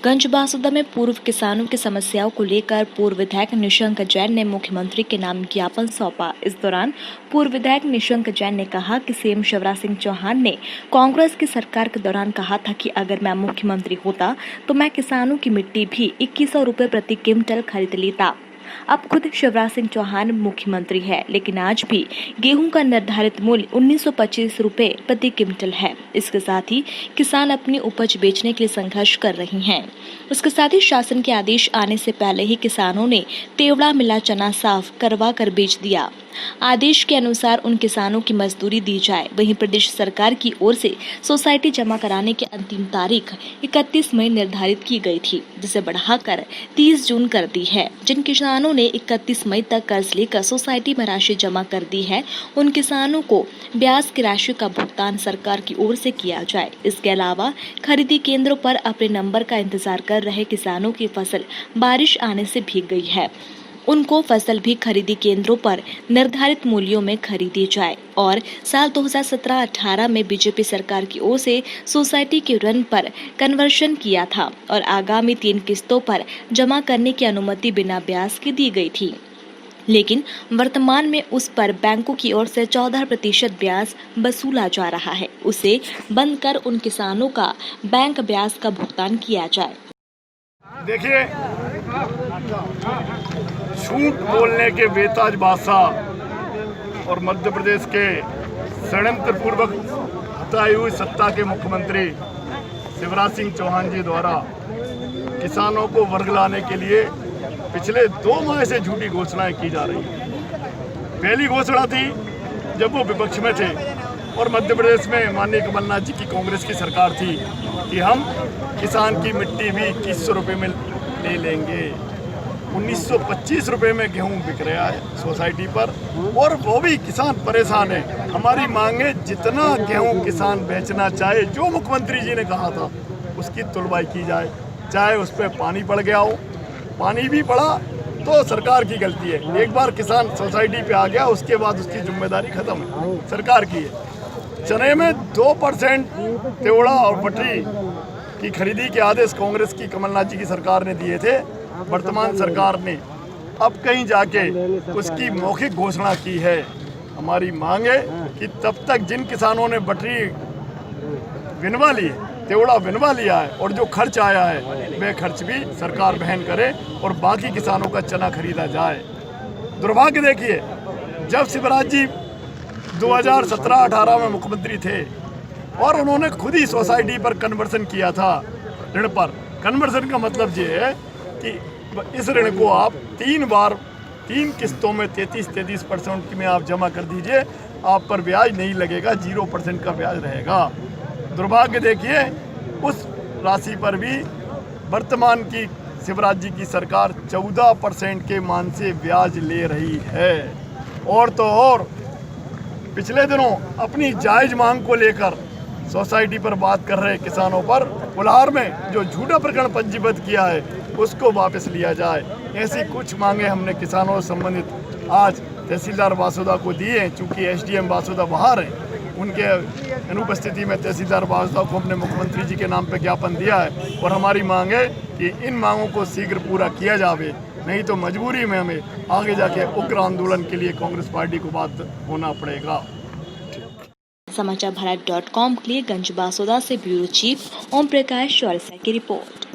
गंजबासौदा में पूर्व किसानों की समस्याओं को लेकर पूर्व विधायक निशंक जैन ने मुख्यमंत्री के नाम ज्ञापन सौंपा। इस दौरान पूर्व विधायक निशंक जैन ने कहा कि सीएम शिवराज सिंह चौहान ने कांग्रेस की सरकार के दौरान कहा था कि अगर मैं मुख्यमंत्री होता तो मैं किसानों की मिट्टी भी 2100 रुपए प्रति क्विंटल खरीद लेता। अब खुद शिवराज सिंह चौहान मुख्यमंत्री है, लेकिन आज भी गेहूं का निर्धारित मूल्य 1925 रुपए प्रति क्विंटल है। इसके साथ ही किसान अपनी उपज बेचने के लिए संघर्ष कर रही हैं। उसके साथ ही शासन के आदेश आने से पहले ही किसानों ने तेवड़ा मिला चना साफ करवा कर बेच दिया। आदेश के अनुसार उन किसानों की मजदूरी दी जाए। वहीं प्रदेश सरकार की ओर से सोसाइटी जमा कराने की अंतिम तारीख 31 मई निर्धारित की गई थी, जिसे बढ़ाकर 30 जून कर दी है। जिन किसानों ने 31 मई तक कर्ज लेकर सोसाइटी में राशि जमा कर दी है, उन किसानों को ब्याज की राशि का भुगतान सरकार की ओर से किया जाए। इसके अलावा खरीदी केंद्रों पर अपने नंबर का इंतजार कर रहे किसानों की फसल बारिश आने से भीग गई है, उनको फसल भी खरीदी केंद्रों पर निर्धारित मूल्यों में खरीदी जाए। और साल 2017-18 में बीजेपी सरकार की ओर से सोसाइटी के ऋण पर कन्वर्शन किया था और आगामी 3 किस्तों पर जमा करने की अनुमति बिना ब्याज की दी गई थी, लेकिन वर्तमान में उस पर बैंकों की ओर से 14% ब्याज वसूला जा रहा है। उसे बंद कर उन किसानों का बैंक ब्याज का भुगतान किया जाए। देखिए, झूठ बोलने के बेताज बादशाह और मध्य प्रदेश के षड्यंत्र पूर्वक हटाई हुई सत्ता के मुख्यमंत्री शिवराज सिंह चौहान जी द्वारा किसानों को वर्गलाने के लिए पिछले 2 माह से झूठी घोषणाएं की जा रही हैं। पहली घोषणा थी जब वो विपक्ष में थे और मध्य प्रदेश में माननीय कमलनाथ जी की कांग्रेस की सरकार थी कि हम किसान की मिट्टी भी 2100 रुपये में ले लेंगे। 1925 रुपये में गेहूं बिक रहा है सोसाइटी पर, और वो भी किसान परेशान है। हमारी मांगे जितना गेहूं किसान बेचना चाहे, जो मुख्यमंत्री जी ने कहा था उसकी तुलवाई की जाए, चाहे उस पर पानी पड़ गया हो। पानी भी पड़ा तो सरकार की गलती है। एक बार किसान सोसाइटी पे आ गया, उसके बाद उसकी जिम्मेदारी खत्म है, सरकार की है। चने में 2% तेवड़ा और बटरी की खरीदी के आदेश कांग्रेस की कमलनाथ जी की सरकार ने दिए थे। वर्तमान सरकार ने अब कहीं जाके उसकी मौखिक घोषणा की है। हमारी मांग है कि तब तक जिन किसानों ने बटरी विनवा ली है, तेवड़ा विनवा लिया है और जो खर्च आया है वह खर्च भी सरकार वहन करे और बाकी किसानों का चना खरीदा जाए। दुर्भाग्य देखिए, जब शिवराज जी 2017-18 में मुख्यमंत्री थे और उन्होंने खुद ही सोसाइटी पर कन्वर्सन किया था ऋण पर। कन्वर्सन का मतलब ये है कि इस ऋण को आप 3 किस्तों में 33% में आप जमा कर दीजिए, आप पर ब्याज नहीं लगेगा, 0% का ब्याज रहेगा। दुर्भाग्य देखिए, उस राशि पर भी वर्तमान की शिवराज जी की सरकार 14% के मान से ब्याज ले रही है। और तो और पिछले दिनों अपनी जायज़ मांग को लेकर सोसाइटी पर बात कर रहे किसानों पर कोलार में जो झूठा प्रकरण पंजीबद्ध किया है उसको वापस लिया जाए। ऐसी कुछ मांगे हमने किसानों से संबंधित आज तहसीलदार बासौदा को दी हैं। चूँकि एसडीएम बासौदा बाहर हैं, उनके अनुपस्थिति में तहसीलदार बासौदा को हमने मुख्यमंत्री जी के नाम पर ज्ञापन दिया है और हमारी मांग है कि इन मांगों को शीघ्र पूरा किया जाए, नहीं तो मजबूरी में हमें आगे जाके उग्र आंदोलन के लिए कांग्रेस पार्टी को बाध्य होना पड़ेगा। समाचार भारत.com के लिए गंजबासौदा से ब्यूरो चीफ ओम प्रकाश चौरसिया की रिपोर्ट।